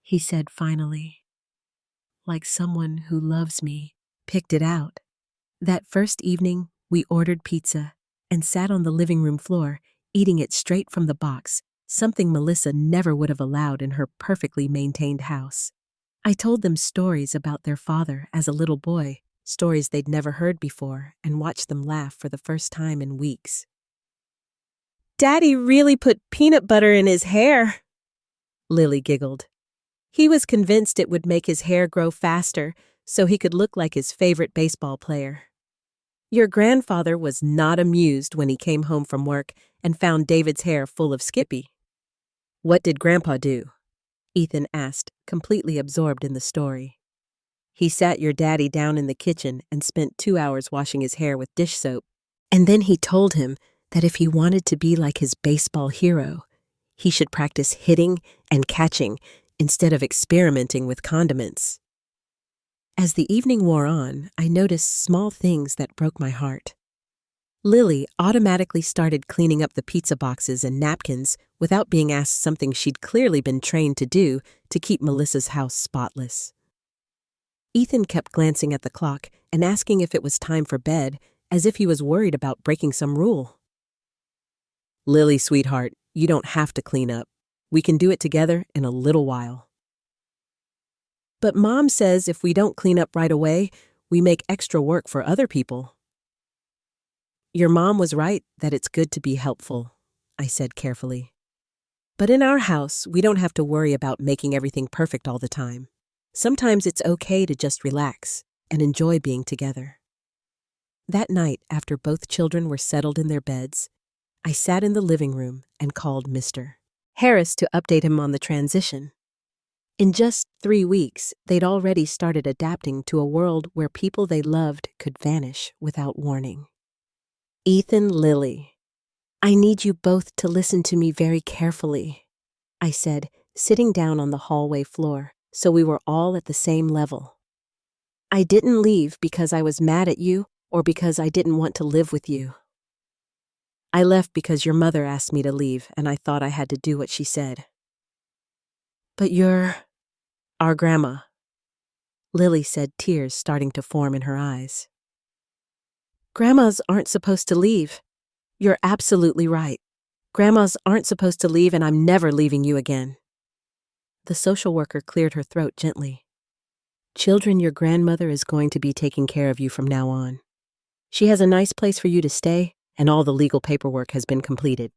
he said finally. Like someone who loves me picked it out. That first evening, we ordered pizza and sat on the living room floor, eating it straight from the box, something Melissa never would have allowed in her perfectly maintained house. I told them stories about their father as a little boy, stories they'd never heard before, and watched them laugh for the first time in weeks. Daddy really put peanut butter in his hair, Lily giggled. He was convinced it would make his hair grow faster so he could look like his favorite baseball player. Your grandfather was not amused when he came home from work and found David's hair full of Skippy. What did Grandpa do? Ethan asked, completely absorbed in the story. He sat your daddy down in the kitchen and spent 2 hours washing his hair with dish soap. And then he told him that if he wanted to be like his baseball hero, he should practice hitting and catching instead of experimenting with condiments. As the evening wore on, I noticed small things that broke my heart. Lily automatically started cleaning up the pizza boxes and napkins without being asked, something she'd clearly been trained to do to keep Melissa's house spotless. Ethan kept glancing at the clock and asking if it was time for bed, as if he was worried about breaking some rule. Lily, sweetheart, you don't have to clean up. We can do it together in a little while. But Mom says if we don't clean up right away, we make extra work for other people. Your mom was right that it's good to be helpful, I said carefully. But in our house, we don't have to worry about making everything perfect all the time. Sometimes it's okay to just relax and enjoy being together. That night, after both children were settled in their beds, I sat in the living room and called Mr. Harris to update him on the transition. In just 3 weeks, they'd already started adapting to a world where people they loved could vanish without warning. Ethan, Lily, I need you both to listen to me very carefully, I said, sitting down on the hallway floor so we were all at the same level. I didn't leave because I was mad at you or because I didn't want to live with you. I left because your mother asked me to leave and I thought I had to do what she said. But you're our grandma, Lily said, tears starting to form in her eyes. Grandmas aren't supposed to leave. You're absolutely right. Grandmas aren't supposed to leave, and I'm never leaving you again. The social worker cleared her throat gently. Children, your grandmother is going to be taking care of you from now on. She has a nice place for you to stay, and all the legal paperwork has been completed.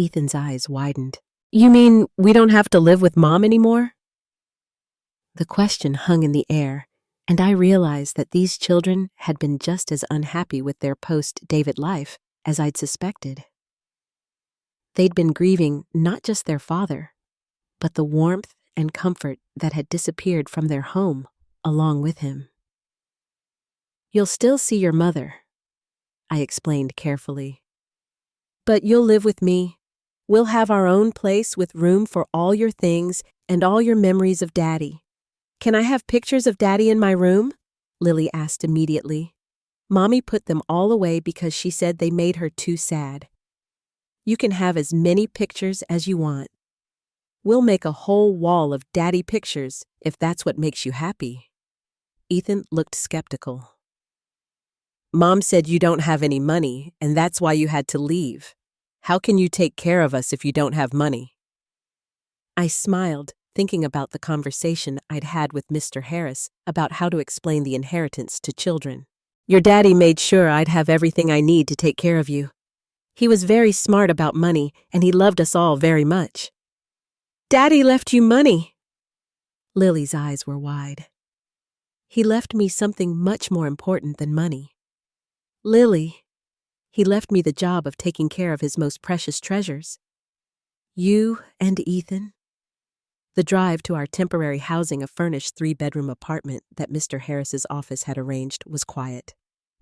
Ethan's eyes widened. You mean we don't have to live with Mom anymore? The question hung in the air, And I realized that these children had been just as unhappy with their post-David life as I'd suspected. They'd been grieving not just their father, but the warmth and comfort that had disappeared from their home along with him. "You'll still see your mother," I explained carefully. "But you'll live with me. We'll have our own place with room for all your things and all your memories of Daddy." "Can I have pictures of Daddy in my room?" Lily asked immediately. Mommy put them all away because she said they made her too sad. "You can have as many pictures as you want. We'll make a whole wall of Daddy pictures if that's what makes you happy." Ethan looked skeptical. "Mom said you don't have any money, and that's why you had to leave. How can you take care of us if you don't have money?" I smiled, thinking about the conversation I'd had with Mr. Harris about how to explain the inheritance to children. "Your daddy made sure I'd have everything I need to take care of you. He was very smart about money, and he loved us all very much." "Daddy left you money." Lily's eyes were wide. "He left me something much more important than money. Lily, he left me the job of taking care of his most precious treasures. You and Ethan." The drive to our temporary housing, a furnished 3-bedroom apartment that Mr. Harris's office had arranged, was quiet.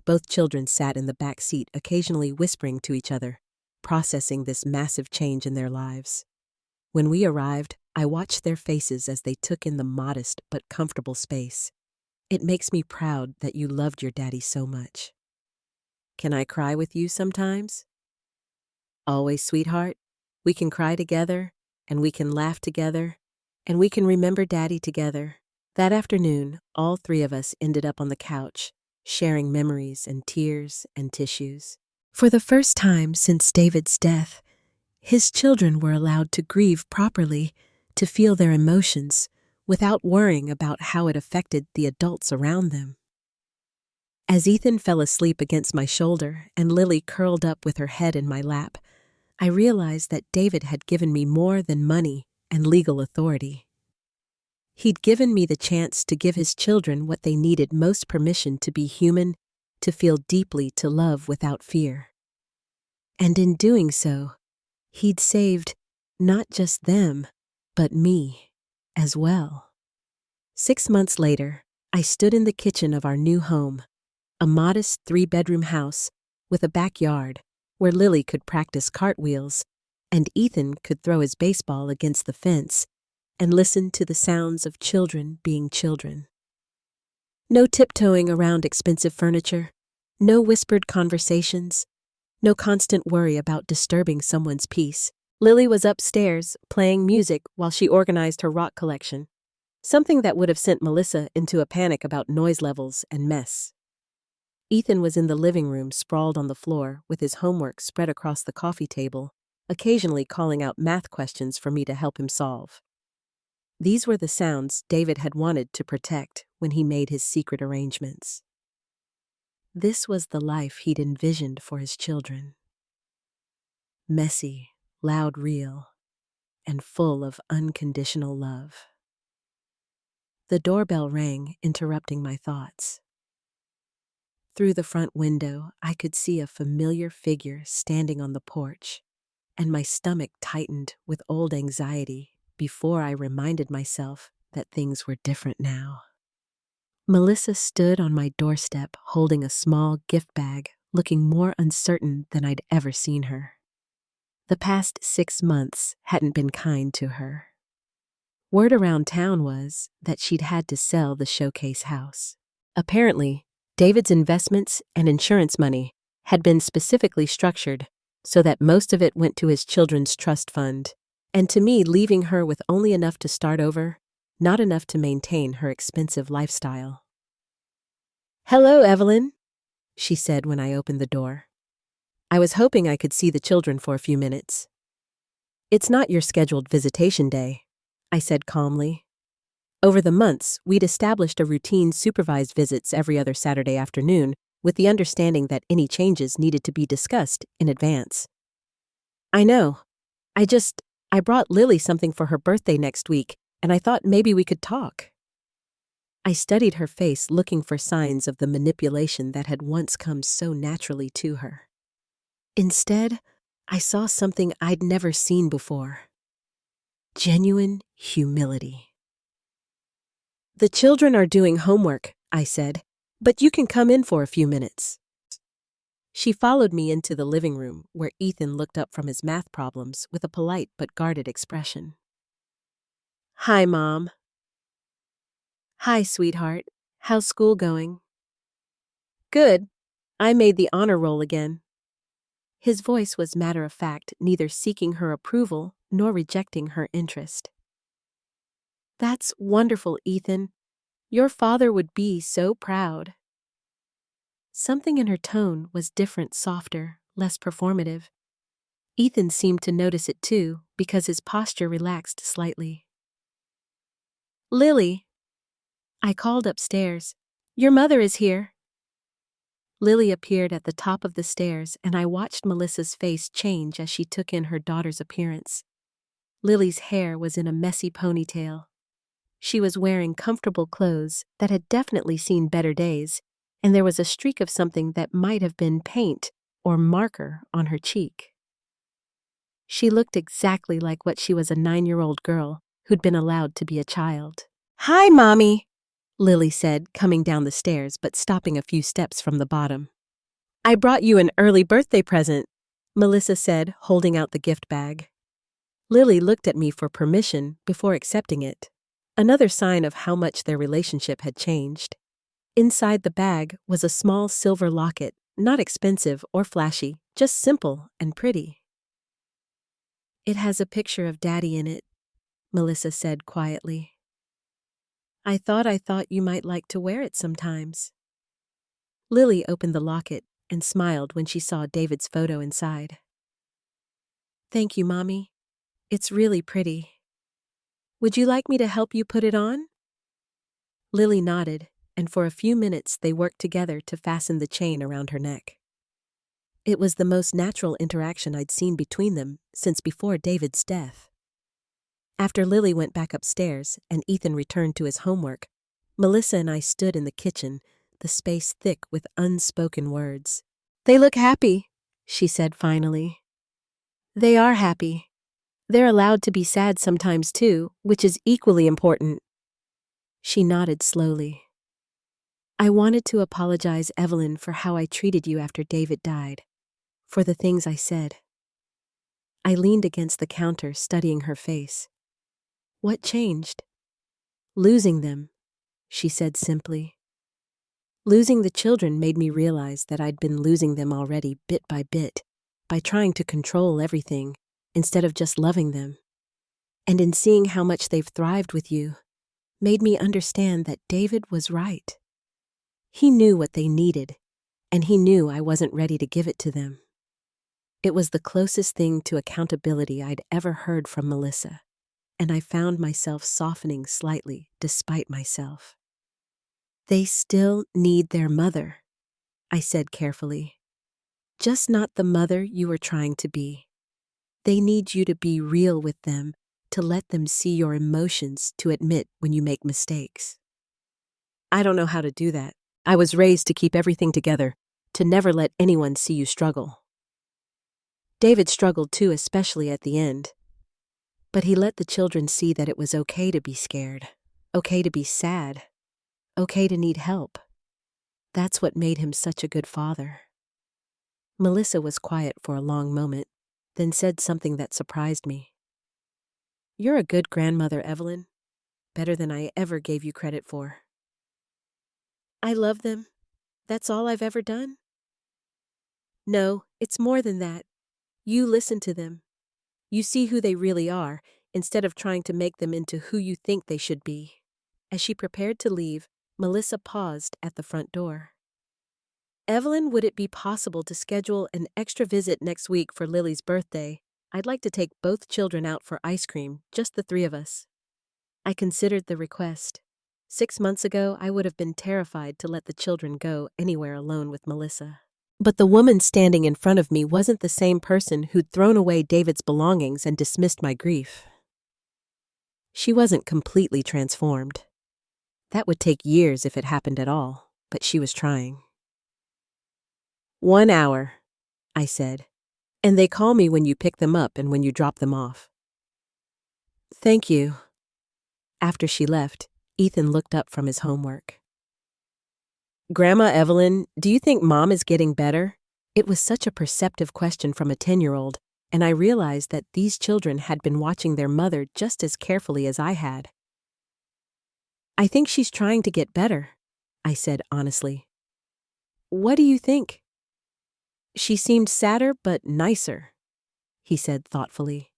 Both children sat in the back seat, occasionally whispering to each other, processing this massive change in their lives. When we arrived, I watched their faces as they took in the modest but comfortable space. "It makes me proud that you loved your daddy so much." "Can I cry with you sometimes?" "Always, sweetheart. We can cry together, and we can laugh together, and we can remember Daddy together." That afternoon, all 3 of us ended up on the couch, sharing memories and tears and tissues. For the first time since David's death, his children were allowed to grieve properly, to feel their emotions, without worrying about how it affected the adults around them. As Ethan fell asleep against my shoulder and Lily curled up with her head in my lap, I realized that David had given me more than money and legal authority. He'd given me the chance to give his children what they needed most: permission to be human, to feel deeply, to love without fear. And in doing so, he'd saved not just them, but me as well. 6 months later, I stood in the kitchen of our new home, a modest 3-bedroom house with a backyard where Lily could practice cartwheels and Ethan could throw his baseball against the fence and listen to the sounds of children being children. No tiptoeing around expensive furniture, no whispered conversations, no constant worry about disturbing someone's peace. Lily was upstairs playing music while she organized her rock collection, something that would have sent Melissa into a panic about noise levels and mess. Ethan was in the living room, sprawled on the floor with his homework spread across the coffee table, occasionally calling out math questions for me to help him solve. These were the sounds David had wanted to protect when he made his secret arrangements. This was the life he'd envisioned for his children. Messy, loud, real, and full of unconditional love. The doorbell rang, interrupting my thoughts. Through the front window, I could see a familiar figure standing on the porch, and my stomach tightened with old anxiety before I reminded myself that things were different now. Melissa stood on my doorstep holding a small gift bag, looking more uncertain than I'd ever seen her. The past 6 months hadn't been kind to her. Word around town was that she'd had to sell the showcase house. Apparently, David's investments and insurance money had been specifically structured so that most of it went to his children's trust fund, and to me, leaving her with only enough to start over, not enough to maintain her expensive lifestyle. "Hello, Evelyn," she said when I opened the door. "I was hoping I could see the children for a few minutes." "It's not your scheduled visitation day," I said calmly. Over the months, we'd established a routine: supervised visits every other Saturday afternoon, with the understanding that any changes needed to be discussed in advance. "I know. I brought Lily something for her birthday next week, and I thought maybe we could talk." I studied her face, looking for signs of the manipulation that had once come so naturally to her. Instead, I saw something I'd never seen before. Genuine humility. "The children are doing homework," I said, "but you can come in for a few minutes." She followed me into the living room, where Ethan looked up from his math problems with a polite but guarded expression. "Hi, Mom." "Hi, sweetheart. How's school going?" "Good. I made the honor roll again." His voice was matter-of-fact, neither seeking her approval nor rejecting her interest. "That's wonderful, Ethan. Your father would be so proud." Something in her tone was different, softer, less performative. Ethan seemed to notice it too, because his posture relaxed slightly. "Lily," I called upstairs, "your mother is here." Lily appeared at the top of the stairs, and I watched Melissa's face change as she took in her daughter's appearance. Lily's hair was in a messy ponytail. She was wearing comfortable clothes that had definitely seen better days, and there was a streak of something that might have been paint or marker on her cheek. She looked exactly like what she was, a 9-year-old girl who'd been allowed to be a child. "Hi, Mommy," Lily said, coming down the stairs but stopping a few steps from the bottom. "I brought you an early birthday present," Melissa said, holding out the gift bag. Lily looked at me for permission before accepting it, another sign of how much their relationship had changed. Inside the bag was a small silver locket, not expensive or flashy, just simple and pretty. "It has a picture of Daddy in it," Melissa said quietly. I thought you might like to wear it sometimes." Lily opened the locket and smiled when she saw David's photo inside. "Thank you, Mommy. It's really pretty. Would you like me to help you put it on?" Lily nodded, and for a few minutes they worked together to fasten the chain around her neck. It was the most natural interaction I'd seen between them since before David's death. After Lily went back upstairs and Ethan returned to his homework, Melissa and I stood in the kitchen, the space thick with unspoken words. "They look happy," she said finally. "They are happy. They're allowed to be sad sometimes too, which is equally important." She nodded slowly. "I wanted to apologize, Evelyn, for how I treated you after David died, for the things I said." I leaned against the counter, studying her face. "What changed?" "Losing them," she said simply. "Losing the children made me realize that I'd been losing them already, bit by trying to control everything instead of just loving them. And in seeing how much they've thrived with you, made me understand that David was right. He knew what they needed, and he knew I wasn't ready to give it to them." It was the closest thing to accountability I'd ever heard from Melissa, and I found myself softening slightly despite myself. "They still need their mother," I said carefully. "Just not the mother you were trying to be. They need you to be real with them, to let them see your emotions, to admit when you make mistakes." "I don't know how to do that. I was raised to keep everything together, to never let anyone see you struggle." David struggled too, especially at the end. But he let the children see that it was okay to be scared, okay to be sad, okay to need help. That's what made him such a good father. Melissa was quiet for a long moment, then said something that surprised me. "You're a good grandmother, Evelyn. Better than I ever gave you credit for." "I love them. That's all I've ever done." "No, it's more than that. You listen to them. You see who they really are, instead of trying to make them into who you think they should be." As she prepared to leave, Melissa paused at the front door. "Evelyn, would it be possible to schedule an extra visit next week for Lily's birthday? I'd like to take both children out for ice cream, just the 3 of us." I considered the request. 6 months ago, I would have been terrified to let the children go anywhere alone with Melissa. But the woman standing in front of me wasn't the same person who'd thrown away David's belongings and dismissed my grief. She wasn't completely transformed. That would take years if it happened at all, but she was trying. 1 hour, I said, and they call me when you pick them up and when you drop them off. Thank you. After she left, Ethan looked up from his homework. Grandma Evelyn, do you think Mom is getting better? It was such a perceptive question from a 10-year-old, and I realized that these children had been watching their mother just as carefully as I had. I think she's trying to get better, I said honestly. What do you think? She seemed sadder but nicer, he said thoughtfully.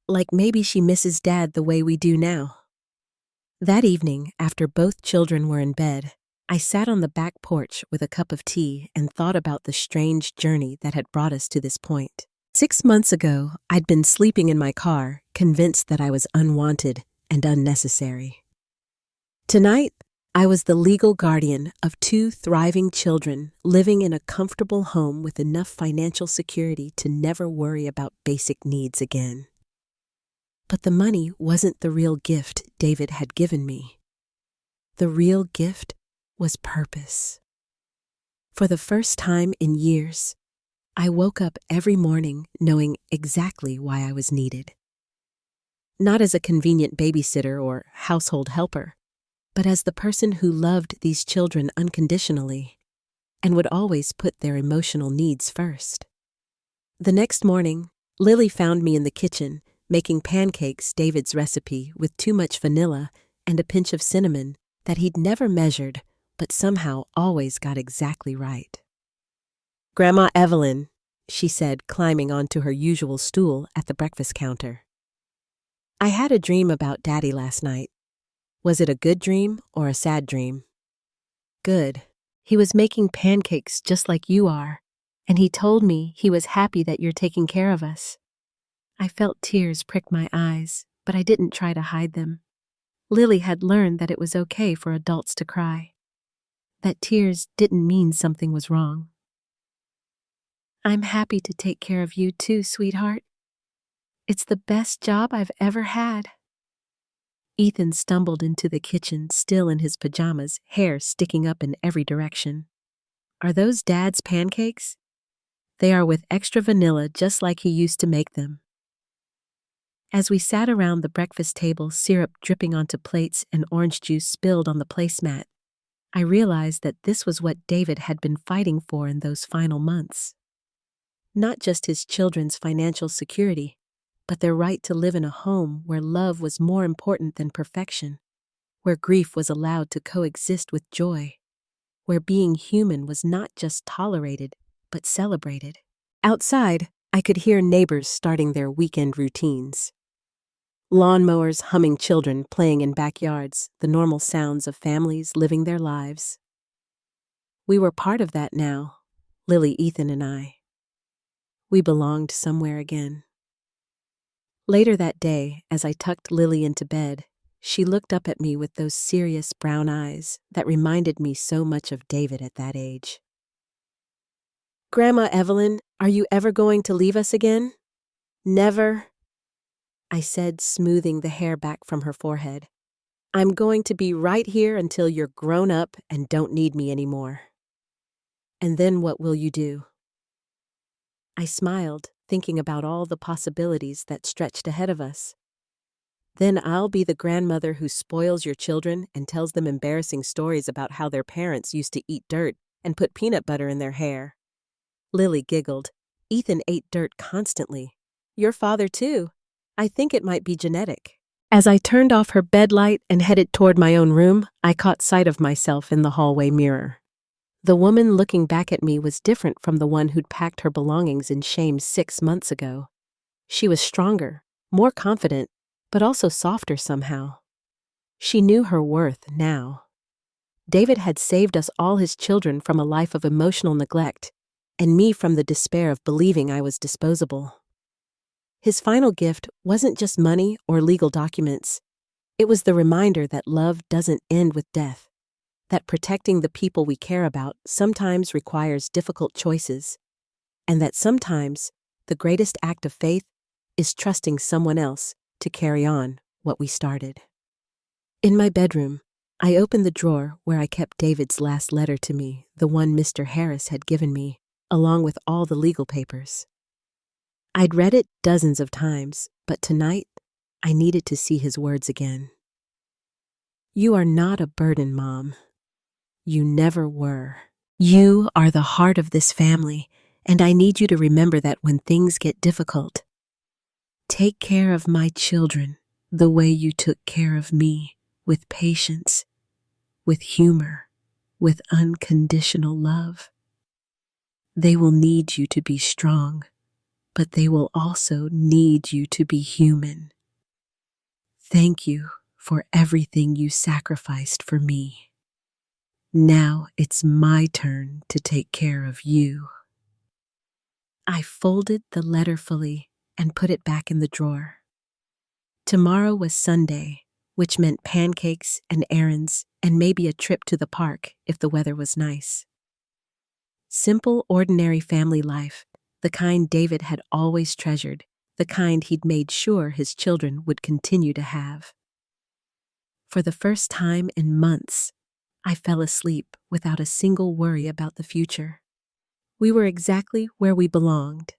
Like maybe she misses Dad the way we do now. That evening, after both children were in bed, I sat on the back porch with a cup of tea and thought about the strange journey that had brought us to this point. 6 months ago, I'd been sleeping in my car, convinced that I was unwanted and unnecessary. Tonight, I was the legal guardian of 2 thriving children living in a comfortable home with enough financial security to never worry about basic needs again. But the money wasn't the real gift David had given me. The real gift was purpose. For the first time in years, I woke up every morning knowing exactly why I was needed. Not as a convenient babysitter or household helper, but as the person who loved these children unconditionally and would always put their emotional needs first. The next morning, Lily found me in the kitchen making pancakes David's recipe with too much vanilla and a pinch of cinnamon that he'd never measured but somehow always got exactly right. Grandma Evelyn, she said, climbing onto her usual stool at the breakfast counter. I had a dream about Daddy last night. Was it a good dream or a sad dream? Good. He was making pancakes just like you are, and he told me he was happy that you're taking care of us. I felt tears prick my eyes, but I didn't try to hide them. Lily had learned that it was okay for adults to cry. That tears didn't mean something was wrong. I'm happy to take care of you too, sweetheart. It's the best job I've ever had. Ethan stumbled into the kitchen, still in his pajamas, hair sticking up in every direction. Are those Dad's pancakes? They are with extra vanilla, just like he used to make them. As we sat around the breakfast table, syrup dripping onto plates and orange juice spilled on the placemat, I realized that this was what David had been fighting for in those final months. Not just his children's financial security, but their right to live in a home where love was more important than perfection, where grief was allowed to coexist with joy, where being human was not just tolerated, but celebrated. Outside, I could hear neighbors starting their weekend routines. Lawnmowers humming, children playing in backyards, the normal sounds of families living their lives. We were part of that now, Lily, Ethan, and I. We belonged somewhere again. Later that day, as I tucked Lily into bed, she looked up at me with those serious brown eyes that reminded me so much of David at that age. Grandma Evelyn, are you ever going to leave us again? Never, I said, smoothing the hair back from her forehead. I'm going to be right here until you're grown up and don't need me anymore. And then what will you do? I smiled, thinking about all the possibilities that stretched ahead of us. Then I'll be the grandmother who spoils your children and tells them embarrassing stories about how their parents used to eat dirt and put peanut butter in their hair. Lily giggled. Ethan ate dirt constantly. Your father too. I think it might be genetic. As I turned off her bed light and headed toward my own room, I caught sight of myself in the hallway mirror. The woman looking back at me was different from the one who'd packed her belongings in shame 6 months ago. She was stronger, more confident, but also softer somehow. She knew her worth now. David had saved us all, his children, from a life of emotional neglect, and me from the despair of believing I was disposable. His final gift wasn't just money or legal documents. It was the reminder that love doesn't end with death, that protecting the people we care about sometimes requires difficult choices, and that sometimes the greatest act of faith is trusting someone else to carry on what we started. In my bedroom, I opened the drawer where I kept David's last letter to me, the one Mr. Harris had given me, along with all the legal papers. I'd read it dozens of times, but tonight, I needed to see his words again. You are not a burden, Mom. You never were. You are the heart of this family, and I need you to remember that when things get difficult. Take care of my children the way you took care of me, with patience, with humor, with unconditional love. They will need you to be strong, but they will also need you to be human. Thank you for everything you sacrificed for me. Now it's my turn to take care of you. I folded the letter fully and put it back in the drawer. Tomorrow was Sunday, which meant pancakes and errands and maybe a trip to the park if the weather was nice. Simple, ordinary family life, the kind David had always treasured, the kind he'd made sure his children would continue to have. For the first time in months, I fell asleep without a single worry about the future. We were exactly where we belonged,